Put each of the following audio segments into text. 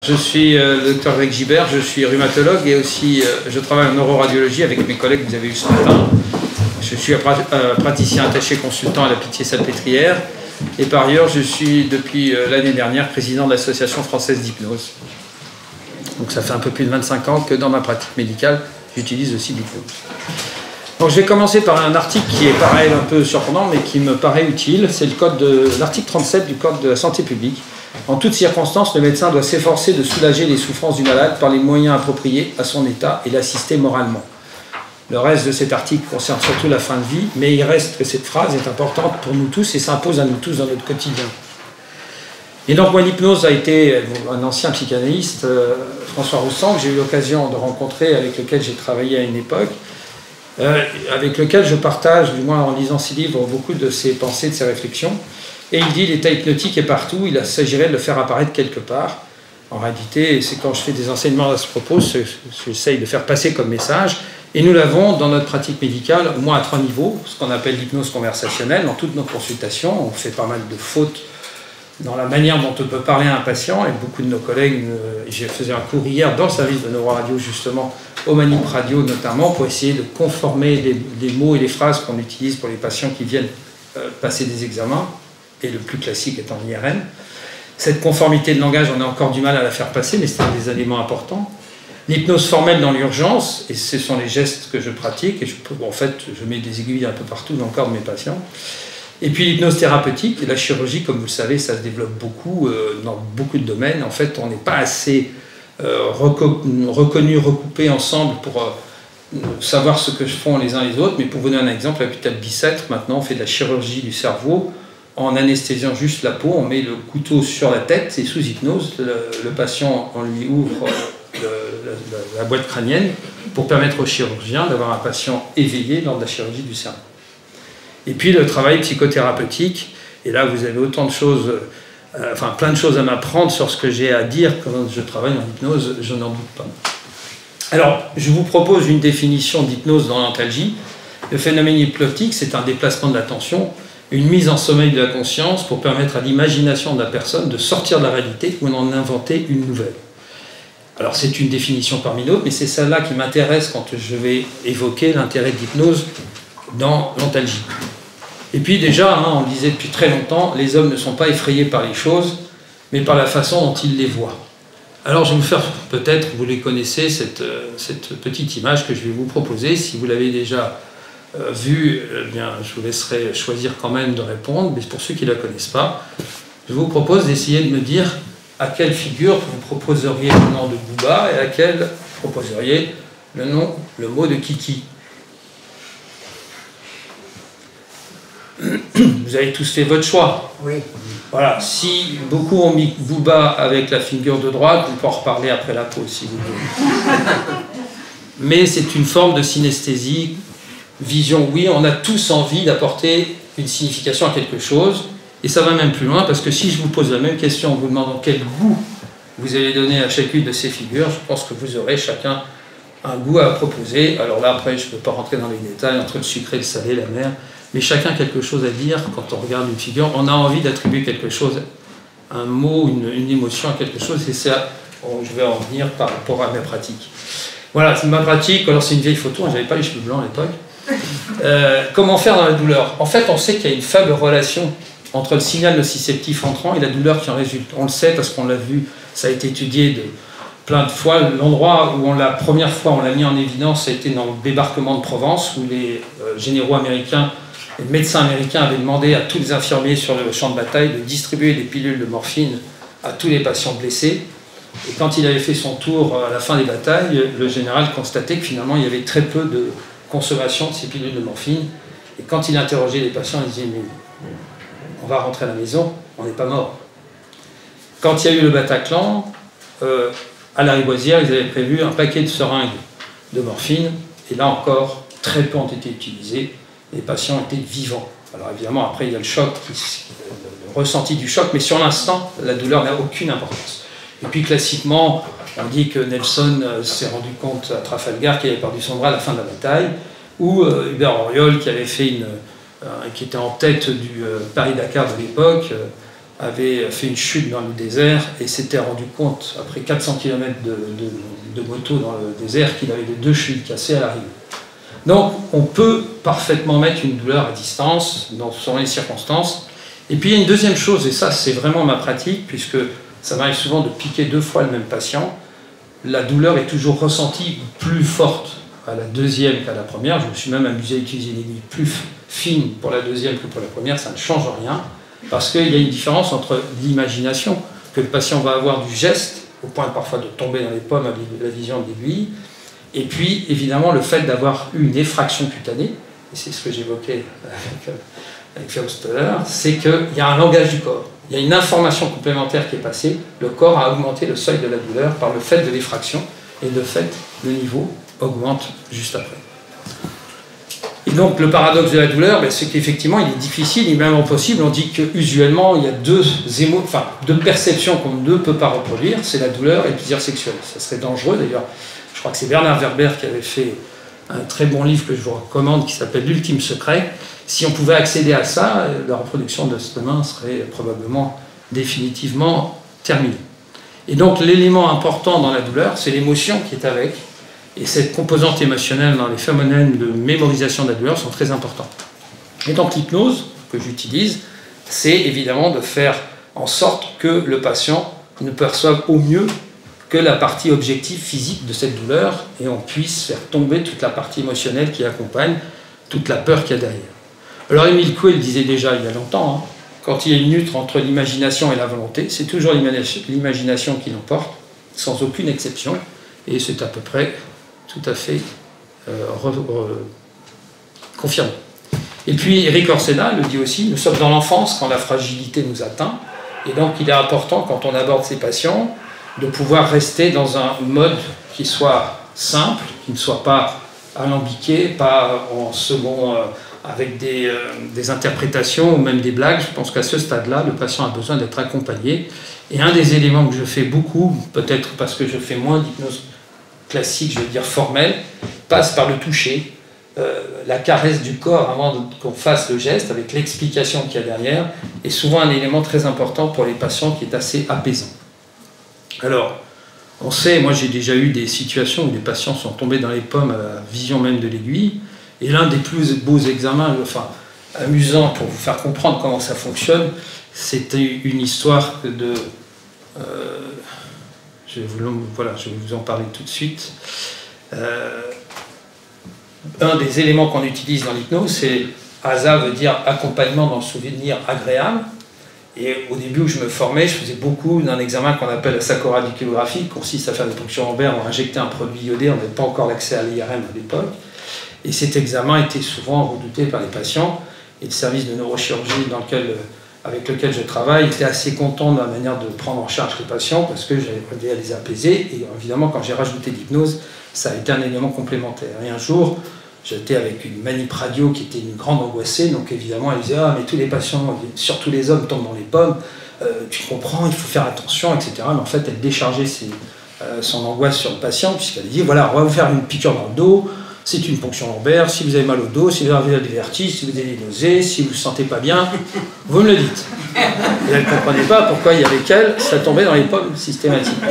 Je suis le Dr Greg Gibert, je suis rhumatologue et aussi je travaille en neuroradiologie avec mes collègues que vous avez vus ce matin. Je suis praticien attaché consultant à la Pitié-Salpêtrière et par ailleurs je suis depuis l'année dernière président de l'Association française d'hypnose. Donc ça fait un peu plus de 25 ans que dans ma pratique médicale j'utilise aussi l'hypnose. Donc je vais commencer par un article qui est pareil un peu surprenant mais qui me paraît utile. C'est l'article 37 du Code de la santé publique. En toutes circonstances, le médecin doit s'efforcer de soulager les souffrances du malade par les moyens appropriés à son état et l'assister moralement. Le reste de cet article concerne surtout la fin de vie, mais il reste que cette phrase est importante pour nous tous et s'impose à nous tous dans notre quotidien. Et donc moi, l'hypnose a été un ancien psychanalyste, François Roussan, que j'ai eu l'occasion de rencontrer, avec lequel j'ai travaillé à une époque, avec lequel je partage, du moins en lisant ses livres, beaucoup de ses pensées, de ses réflexions. Et il dit l'état hypnotique est partout, il s'agirait de le faire apparaître quelque part. En réalité, c'est quand je fais des enseignements à ce propos, j'essaye de faire passer comme message. Et nous l'avons dans notre pratique médicale, au moins à 3 niveaux, ce qu'on appelle l'hypnose conversationnelle. Dans toutes nos consultations, on fait pas mal de fautes dans la manière dont on peut parler à un patient. Et beaucoup de nos collègues, j'ai fait un cours hier dans le service de neuroradio justement, au Manip Radio notamment, pour essayer de conformer les mots et les phrases qu'on utilise pour les patients qui viennent passer des examens. Et le plus classique étant l'IRM. Cette conformité de langage, on a encore du mal à la faire passer, mais c'est un des éléments importants. L'hypnose formelle dans l'urgence, et ce sont les gestes que je pratique, et en fait, je mets des aiguilles un peu partout dans le corps de mes patients. Et puis l'hypnose thérapeutique, et la chirurgie, comme vous le savez, ça se développe beaucoup, dans beaucoup de domaines. En fait, on n'est pas assez reconnus, recoupés ensemble pour savoir ce que font les uns les autres, mais pour vous donner un exemple, à l'hôpital Bicêtre, maintenant, on fait de la chirurgie du cerveau. En anesthésiant juste la peau, on met le couteau sur la tête et sous hypnose, le patient, on lui ouvre la boîte crânienne pour permettre au chirurgien d'avoir un patient éveillé lors de la chirurgie du cerveau. Et puis le travail psychothérapeutique, et là vous avez autant de choses, plein de choses à m'apprendre sur ce que j'ai à dire quand je travaille en hypnose, je n'en doute pas. Alors, je vous propose une définition d'hypnose dans l'antalgie. Le phénomène hypnotique, c'est un déplacement de l'attention, une mise en sommeil de la conscience pour permettre à l'imagination de la personne de sortir de la réalité ou d'en inventer une nouvelle. Alors c'est une définition parmi d'autres, mais c'est celle-là qui m'intéresse quand je vais évoquer l'intérêt de l'hypnose dans l'antalgie. Et puis déjà, on le disait depuis très longtemps, les hommes ne sont pas effrayés par les choses, mais par la façon dont ils les voient. Alors je vais vous faire, peut-être, vous les connaissez, cette petite image que je vais vous proposer, si vous l'avez déjà vu, eh bien, je vous laisserai choisir quand même de répondre, mais pour ceux qui ne la connaissent pas, je vous propose d'essayer de me dire à quelle figure vous proposeriez le nom de Booba et à quelle vous proposeriez le mot de Kiki. Vous avez tous fait votre choix. Oui. Voilà, si beaucoup ont mis Booba avec la figure de droite, vous pouvez en reparler après la pause si vous voulez. Mais c'est une forme de synesthésie. Vision, oui, on a tous envie d'apporter une signification à quelque chose, et ça va même plus loin, parce que si je vous pose la même question en vous demandant quel goût vous allez donner à chacune de ces figures, je pense que vous aurez chacun un goût à proposer. Alors là, après, je ne peux pas rentrer dans les détails, entre le sucré, le salé, la mer, mais chacun quelque chose à dire. Quand on regarde une figure, on a envie d'attribuer quelque chose, un mot, une émotion à quelque chose, et c'est ça où je vais en venir par rapport à mes pratiques. Voilà, c'est ma pratique. Alors c'est une vieille photo, je n'avais pas les cheveux blancs à l'époque. Comment faire dans la douleur? En fait, on sait qu'il y a une faible relation entre le signal nociceptif entrant et la douleur qui en résulte. On le sait parce qu'on l'a vu, ça a été étudié de plein de fois. L'endroit où la première fois on l'a mis en évidence, ça a été dans le débarquement de Provence, où les généraux américains, les médecins américains avaient demandé à tous les infirmiers sur le champ de bataille de distribuer des pilules de morphine à tous les patients blessés. Et quand il avait fait son tour à la fin des batailles, le général constatait que finalement il y avait très peu de consommation de ces pilules de morphine. Et quand il interrogeait les patients, il disait « mais on va rentrer à la maison, on n'est pas mort ». Quand il y a eu le Bataclan, à la Riboisière, ils avaient prévu un paquet de seringues de morphine, et là encore, très peu ont été utilisés, les patients étaient vivants. Alors évidemment, après il y a le choc, le ressenti du choc, mais sur l'instant, la douleur n'a aucune importance. Et puis classiquement, on dit que Nelson s'est rendu compte à Trafalgar qu'il avait perdu son bras à la fin de la bataille, ou Hubert Auriol qui avait fait qui était en tête du Paris-Dakar de l'époque, avait fait une chute dans le désert et s'était rendu compte, après 400 km de moto dans le désert, qu'il avait les 2 chevilles cassées à l'arrivée. Donc, on peut parfaitement mettre une douleur à distance, selon les circonstances. Et puis, il y a une deuxième chose, et ça, c'est vraiment ma pratique, puisque ça m'arrive souvent de piquer 2 fois le même patient. La douleur est toujours ressentie plus forte à la deuxième qu'à la première. Je me suis même amusé à utiliser une aiguille plus fine pour la deuxième que pour la première, ça ne change rien. Parce qu'il y a une différence entre l'imagination que le patient va avoir du geste, au point parfois de tomber dans les pommes à la vision de l'aiguille, et puis évidemment le fait d'avoir eu une effraction cutanée, et c'est ce que j'évoquais avec Faust tout à l'heure, c'est qu'il y a un langage du corps, il y a une information complémentaire qui est passée, le corps a augmenté le seuil de la douleur par le fait de l'effraction, et de fait le niveau augmente juste après. Et donc le paradoxe de la douleur, c'est qu'effectivement il est difficile et même impossible. On dit qu'usuellement il y a deux perceptions qu'on ne peut pas reproduire, c'est la douleur et le plaisir sexuel. Ça serait dangereux d'ailleurs. Je crois que c'est Bernard Werber qui avait fait un très bon livre que je vous recommande qui s'appelle L'ultime secret. Si on pouvait accéder à ça, la reproduction de cette main serait probablement définitivement terminée. Et donc l'élément important dans la douleur, c'est l'émotion qui est avec. Et cette composante émotionnelle dans les phénomènes de mémorisation de la douleur sont très importants. Et donc l'hypnose que j'utilise, c'est évidemment de faire en sorte que le patient ne perçoive au mieux que la partie objective physique de cette douleur et on puisse faire tomber toute la partie émotionnelle qui accompagne, toute la peur qu'il y a derrière. Alors Émile Coué le disait déjà il y a longtemps, quand il y a une lutte entre l'imagination et la volonté, c'est toujours l'imagination qui l'emporte, sans aucune exception, et c'est à peu près tout à fait confirmé. Et puis Eric Orsena le dit aussi, nous sommes dans l'enfance quand la fragilité nous atteint, et donc il est important quand on aborde ces patients de pouvoir rester dans un mode qui soit simple, qui ne soit pas alambiqué, pas en second avec des interprétations ou même des blagues. Je pense qu'à ce stade-là, le patient a besoin d'être accompagné. Et un des éléments que je fais beaucoup, peut-être parce que je fais moins d'hypnose classique, je veux dire formelle, passe par le toucher, la caresse du corps avant qu'on fasse le geste, avec l'explication qu'il y a derrière, est souvent un élément très important pour les patients qui est assez apaisant. Alors, on sait, moi j'ai déjà eu des situations où des patients sont tombés dans les pommes à la vision même de l'aiguille, et l'un des plus beaux examens, enfin amusant pour vous faire comprendre comment ça fonctionne, c'était une histoire de... je vais vous en parler tout de suite. Un des éléments qu'on utilise dans l'hypnose, c'est ASA veut dire accompagnement dans le souvenir agréable. Et au début où je me formais, je faisais beaucoup d'un examen qu'on appelle la sacchoradicularographie, qui consiste à faire des ponctions lombaires, on injectait un produit iodé, on n'avait pas encore l'accès à l'IRM à l'époque. Et cet examen était souvent redouté par les patients. Et le service de neurochirurgie avec lequel je travaille était assez content de la manière de prendre en charge les patients parce que j'avais aidé à les apaiser. Et évidemment, quand j'ai rajouté l'hypnose, ça a été un élément complémentaire. Et un jour, j'étais avec une manip radio qui était une grande angoissée. Donc évidemment, elle disait « Ah, mais tous les patients, surtout les hommes, tombent dans les pommes. Tu comprends, il faut faire attention, etc. » Mais en fait, elle déchargeait son angoisse sur le patient puisqu'elle dit « Voilà, on va vous faire une piqûre dans le dos. C'est une ponction lombaire, si vous avez mal au dos, si vous avez des vertiges, si vous avez des nausées, si vous ne vous sentez pas bien, vous me le dites. » Et elle ne comprenait pas pourquoi il y avait qu'elle, ça tombait dans les pommes systématiquement.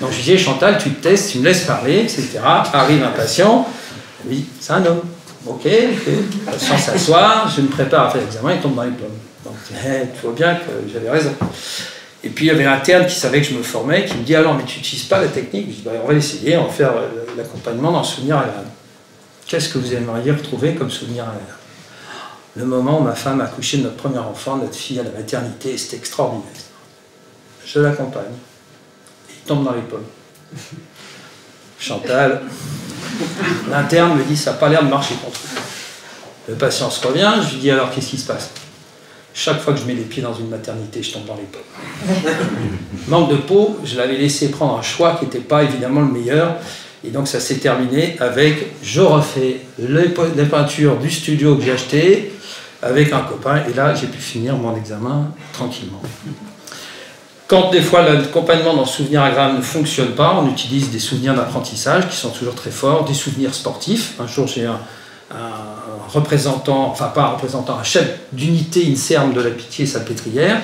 Donc je lui disais, Chantal, tu te testes, tu me laisses parler, etc. Arrive un patient, oui, c'est un homme. Ok, le patient s'assoit, je me prépare à faire l'examen, il tombe dans les pommes. Donc tu vois bien que j'avais raison. Et puis il y avait un interne qui savait que je me formais, qui me dit alors mais tu n'utilises pas la technique? Je dis on va l'essayer, on va faire l'accompagnement dans le souvenir agréable. Qu'est-ce que vous aimeriez retrouver comme souvenir agréable? Le moment où ma femme a accouché de notre premier enfant, notre fille à la maternité, c'était extraordinaire. Je l'accompagne. Il tombe dans les pommes. Chantal, l'interne me dit ça n'a pas l'air de marcher contre vous. Le patient se revient, je lui dis alors qu'est-ce qui se passe? Chaque fois que je mets les pieds dans une maternité, je tombe dans les pommes. Manque de peau, je l'avais laissé prendre un choix qui n'était pas évidemment le meilleur. Et donc ça s'est terminé avec, je refais les peintures du studio que j'ai acheté avec un copain. Et là, j'ai pu finir mon examen tranquillement. Quand des fois l'accompagnement dans le souvenir agréable ne fonctionne pas, on utilise des souvenirs d'apprentissage qui sont toujours très forts, des souvenirs sportifs. Un jour, j'ai un représentant, enfin pas un représentant, un chef d'unité INSERM de la Pitié-Salpêtrière,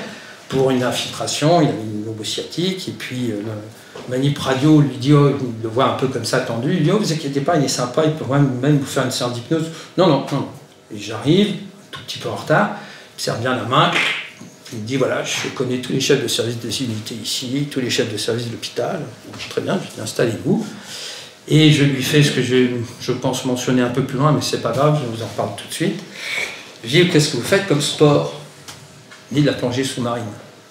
pour une infiltration, il avait une lobe sciatique, et puis le manip radio lui dit, oh, il le voit un peu comme ça tendu, il dit, oh, vous inquiétez pas, il est sympa, il peut même vous faire une séance d'hypnose. Non, non, non. Et j'arrive, un tout petit peu en retard, il me serre bien la main, il me dit, voilà, je connais tous les chefs de service des unités ici, tous les chefs de service de l'hôpital, très bien, je dis, installez-vous. Et je lui fais ce que je pense mentionner un peu plus loin, mais c'est pas grave, je vous en parle tout de suite. Je lui dis, qu'est-ce que vous faites comme sport? Il dit de la plongée sous-marine.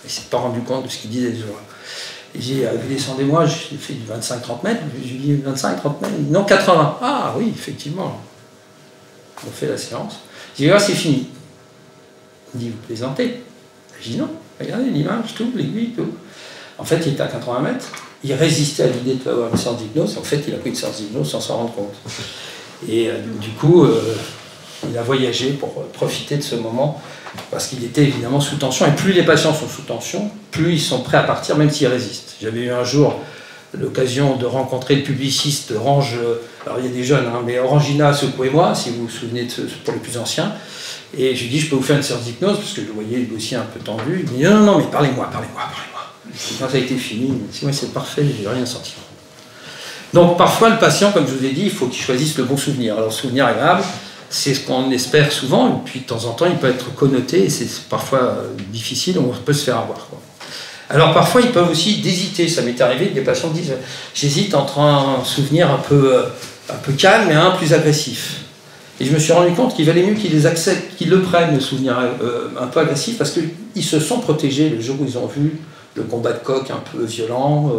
Il ne s'est pas rendu compte de ce qu'il disait. Il dit, descendez-moi, j'ai fait du 25-30 mètres. Je lui dis, 25-30 mètres? Non, 80. Ah oui, effectivement. On fait la séance. Je dis, ah, c'est fini. Il dit, vous plaisantez? Je dis, non, regardez l'image, tout, l'aiguille, tout. En fait, il était à 80 mètres. Il résistait à l'idée de avoir une séance d'hypnose. En fait, il a pris une séance d'hypnose sans s'en rendre compte. Et du coup, il a voyagé pour profiter de ce moment, parce qu'il était évidemment sous tension. Et plus les patients sont sous tension, plus ils sont prêts à partir, même s'ils résistent. J'avais eu un jour l'occasion de rencontrer le publiciste Orange, alors il y a des jeunes, hein, mais Orangina Secouez-moi, si vous vous souvenez de pour les plus anciens. Et je lui dis, je peux vous faire une séance d'hypnose, parce que je le voyais le dossier un peu tendu. Il me dit, non, non, mais parlez-moi. Quand ça a été fini, il me dit, oui, c'est parfait, j'ai rien senti. Donc parfois, le patient, comme je vous ai dit, il faut qu'il choisisse le bon souvenir. Alors, le souvenir agréable, c'est ce qu'on espère souvent, et puis de temps en temps, il peut être connoté, et c'est parfois difficile, on peut se faire avoir, quoi. Alors parfois, ils peuvent aussi hésiter. Ça m'est arrivé, des patients disent, j'hésite entre un souvenir un peu calme et un plus agressif. Et je me suis rendu compte qu'il valait mieux qu'ils les acceptent, qu'ils le prennent, le souvenir un peu agressif, parce qu'ils se sont protégés le jour où ils ont vu le combat de coq un peu violent,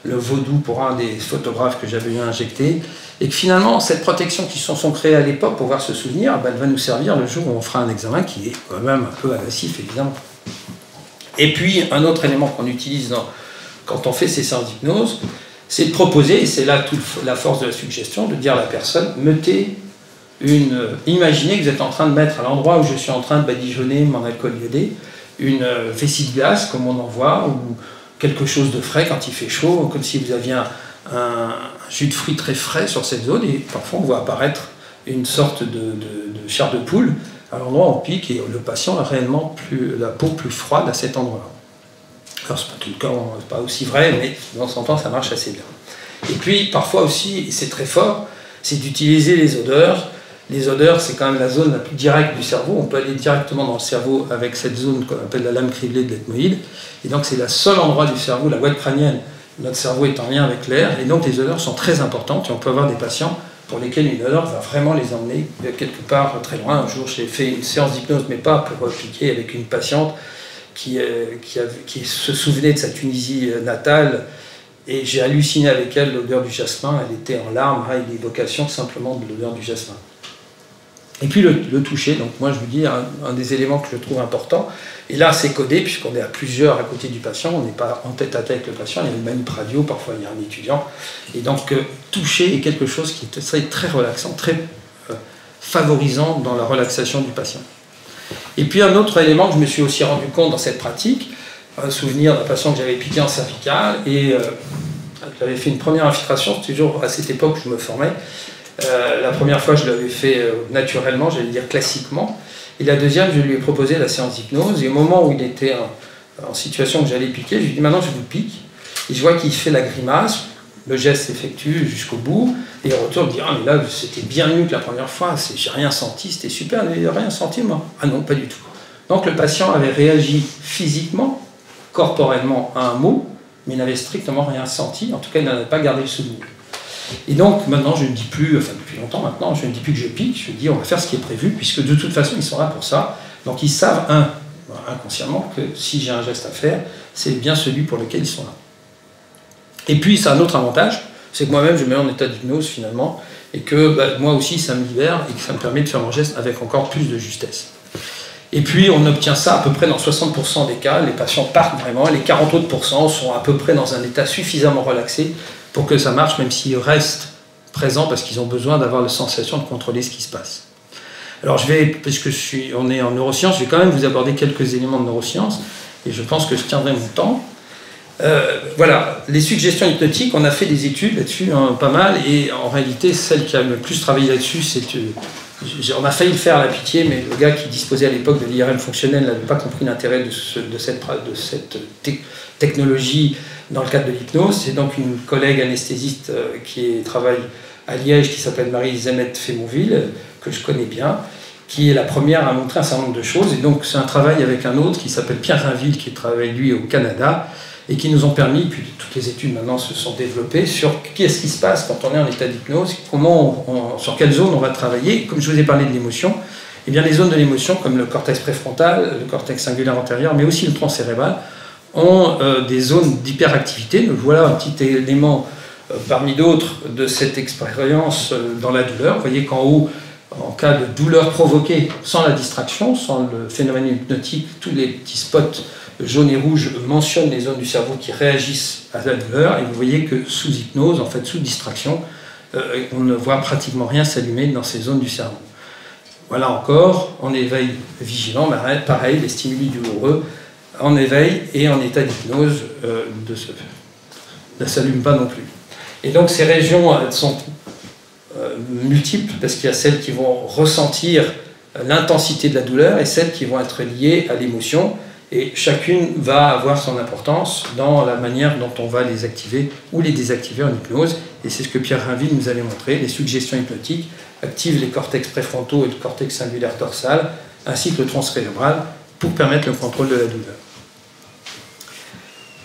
le vaudou pour un des photographes que j'avais eu injecté, et que finalement, cette protection qui se sont créées à l'époque pour voir ce souvenir, elle va nous servir le jour où on fera un examen qui est quand même un peu agressif, évidemment. Et puis, un autre élément qu'on utilise quand on fait ces séances d'hypnose, c'est de proposer, et c'est là toute la force de la suggestion, de dire à la personne, imaginez que vous êtes en train de mettre à l'endroit où je suis en train de badigeonner mon alcool iodé, une vessie de glace, comme on en voit, ou quelque chose de frais quand il fait chaud, comme si vous aviez un jus de fruits très frais sur cette zone, et parfois on voit apparaître une sorte de chair de poule à l'endroit où on pique, et le patient a réellement la peau plus froide à cet endroit-là. Alors c'est pas tout le cas, c'est pas aussi vrai, mais dans son temps ça marche assez bien. Et puis parfois aussi, et c'est très fort, c'est d'utiliser les odeurs. Les odeurs, c'est quand même la zone la plus directe du cerveau. On peut aller directement dans le cerveau avec cette zone qu'on appelle la lame criblée de l'ethmoïde. Et donc, c'est le seul endroit du cerveau, la ouate crânienne. Notre cerveau est en lien avec l'air. Et donc, les odeurs sont très importantes. Et on peut avoir des patients pour lesquels une odeur va vraiment les emmener quelque part très loin. Un jour, j'ai fait une séance d'hypnose, mais pas pour piquer, avec une patiente qui se souvenait de sa Tunisie natale. Et j'ai halluciné avec elle l'odeur du jasmin. Elle était en larmes, avec l'évocation simplement de l'odeur du jasmin. Et puis le toucher, donc moi je vous dis un des éléments que je trouve important, et là c'est codé puisqu'on est à plusieurs à côté du patient, on n'est pas en tête à tête avec le patient, il y a une manip radio, parfois il y a un étudiant, et donc toucher est quelque chose qui est très relaxant, très favorisant dans la relaxation du patient. Et puis un autre élément que je me suis aussi rendu compte dans cette pratique, un souvenir d'un patient que j'avais piqué en cervical, et j'avais fait une première infiltration, c'était toujours à cette époque où je me formais. La première fois, je l'avais fait naturellement, j'allais dire classiquement. Et la deuxième, je lui ai proposé la séance d'hypnose. Et au moment où il était en situation que j'allais piquer, je lui ai dit, maintenant je vous pique. Et je vois qu'il fait la grimace, le geste s'effectue jusqu'au bout. Et au retour, il me dit, ah mais là, c'était bien mieux que la première fois, j'ai rien senti, c'était super, mais rien senti moi. Ah non, pas du tout. Donc le patient avait réagi physiquement, corporellement à un mot, mais il n'avait strictement rien senti. En tout cas, il n'en avait pas gardé le souvenir. Et donc maintenant je ne dis plus, enfin depuis longtemps maintenant, je ne dis plus que je pique, je dis on va faire ce qui est prévu, puisque de toute façon ils sont là pour ça. Donc ils savent inconsciemment que si j'ai un geste à faire, c'est bien celui pour lequel ils sont là. Et puis ça a un autre avantage, c'est que moi-même je me mets en état d'hypnose finalement, et que moi aussi ça me libère et que ça me permet de faire mon geste avec encore plus de justesse. Et puis on obtient ça à peu près dans 60% des cas, les patients partent vraiment, et les 40 autres % sont à peu près dans un état suffisamment relaxé pour que ça marche, même s'ils restent présents parce qu'ils ont besoin d'avoir la sensation de contrôler ce qui se passe. Alors je vais, puisque on est en neurosciences, je vais quand même vous aborder quelques éléments de neurosciences, et je pense que je tiendrai mon temps. Voilà, les suggestions hypnotiques, on a fait des études là-dessus, hein, pas mal, et en réalité, celle qui a le plus travaillé là-dessus, c'est... on a failli le faire à la pitié, mais le gars qui disposait à l'époque de l'IRM fonctionnel n'avait pas compris l'intérêt de cette technologie dans le cadre de l'hypnose. C'est donc une collègue anesthésiste qui travaille à Liège, qui s'appelle Marie-Zémet Fémonville, que je connais bien, qui est la première à montrer un certain nombre de choses. Et donc c'est un travail avec un autre qui s'appelle Pierre Rainville, qui travaille lui au Canada, et qui nous ont permis, puis toutes les études maintenant se sont développées, sur qu'est-ce qui se passe quand on est en état d'hypnose, sur quelle zone on va travailler. Comme je vous ai parlé de l'émotion, eh bien les zones de l'émotion, comme le cortex préfrontal, le cortex singulaire antérieur, mais aussi le tronc cérébral, ont des zones d'hyperactivité. Donc voilà un petit élément parmi d'autres de cette expérience dans la douleur. Vous voyez qu'en haut, en cas de douleur provoquée sans la distraction, sans le phénomène hypnotique, tous les petits spots jaunes et rouges mentionnent les zones du cerveau qui réagissent à la douleur, et vous voyez que sous hypnose, en fait sous distraction, on ne voit pratiquement rien s'allumer dans ces zones du cerveau. Voilà encore, en éveil vigilant, pareil, les stimuli douloureux, en éveil et en état d'hypnose ne s'allument pas non plus. Et donc ces régions, elles sont multiples, parce qu'il y a celles qui vont ressentir l'intensité de la douleur et celles qui vont être liées à l'émotion, et chacune va avoir son importance dans la manière dont on va les activer ou les désactiver en hypnose, et c'est ce que Pierre Rainville nous avait montré. Les suggestions hypnotiques activent les cortex préfrontaux et le cortex singulaire dorsal, ainsi que le tronc cérébral, pour permettre le contrôle de la douleur.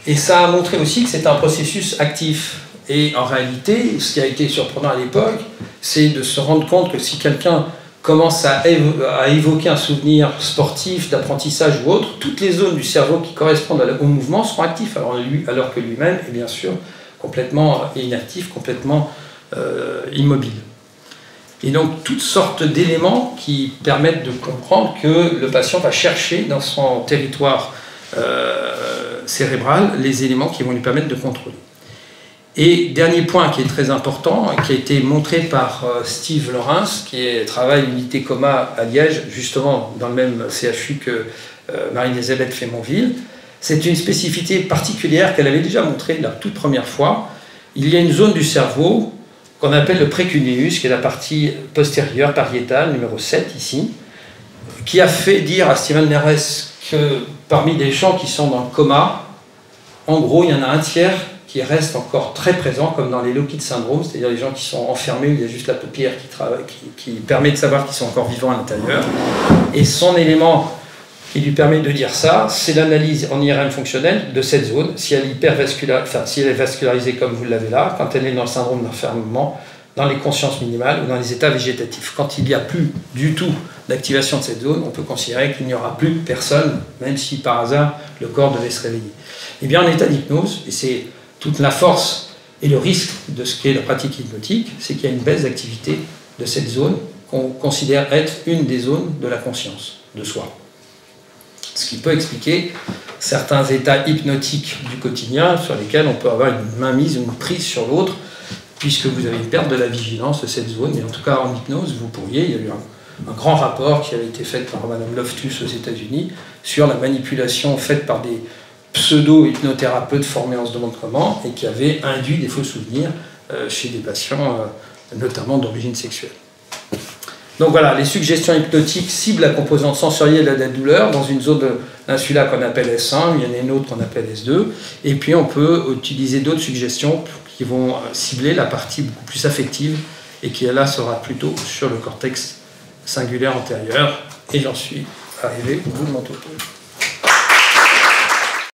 Et ça a montré aussi que c'est un processus actif. Et en réalité, ce qui a été surprenant à l'époque, c'est de se rendre compte que si quelqu'un commence à évoquer un souvenir sportif, d'apprentissage ou autre, toutes les zones du cerveau qui correspondent au mouvement seront actives, alors que lui-même est bien sûr complètement inactif, complètement immobile. Et donc toutes sortes d'éléments qui permettent de comprendre que le patient va chercher dans son territoire cérébral les éléments qui vont lui permettre de contrôler. Et dernier point qui est très important, qui a été montré par Steve Lawrence, qui travaille à l'unité coma à Liège, justement dans le même CHU que Marie-Zémet Fémonville, c'est une spécificité particulière qu'elle avait déjà montrée la toute première fois. Il y a une zone du cerveau qu'on appelle le précuneus, qui est la partie postérieure pariétale, numéro 7 ici, qui a fait dire à Stephen Nares que parmi les gens qui sont dans le coma, en gros, il y en a un tiers qui reste encore très présent, comme dans les Lockheed syndrome, c'est-à-dire les gens qui sont enfermés, où il y a juste la paupière qui permet de savoir qu'ils sont encore vivants à l'intérieur. Et son élément qui lui permet de dire ça, c'est l'analyse en IRM fonctionnelle de cette zone, si elle est vascularisée comme vous l'avez là, quand elle est dans le syndrome d'enfermement, dans les consciences minimales ou dans les états végétatifs. Quand il n'y a plus du tout d'activation de cette zone, on peut considérer qu'il n'y aura plus personne, même si par hasard le corps devait se réveiller. Eh bien en état d'hypnose, et c'est toute la force et le risque de ce qu'est la pratique hypnotique, c'est qu'il y a une baisse d'activité de cette zone qu'on considère être une des zones de la conscience, de soi. Ce qui peut expliquer certains états hypnotiques du quotidien sur lesquels on peut avoir une mainmise, une prise sur l'autre, puisque vous avez une perte de la vigilance de cette zone. Mais en tout cas, en hypnose, vous pourriez, il y a eu un grand rapport qui avait été fait par Madame Loftus aux États-Unis sur la manipulation faite par des pseudo-hypnothérapeutes formés en ce demande comment, et qui avait induit des faux souvenirs chez des patients, notamment d'origine sexuelle. Donc voilà, les suggestions hypnotiques ciblent la composante sensorielle de la douleur dans une zone d'insula qu'on appelle S1, il y en a une autre qu'on appelle S2, et puis on peut utiliser d'autres suggestions qui vont cibler la partie beaucoup plus affective, et qui là sera plutôt sur le cortex singulaire antérieur, et j'en suis arrivé au bout de mon topo.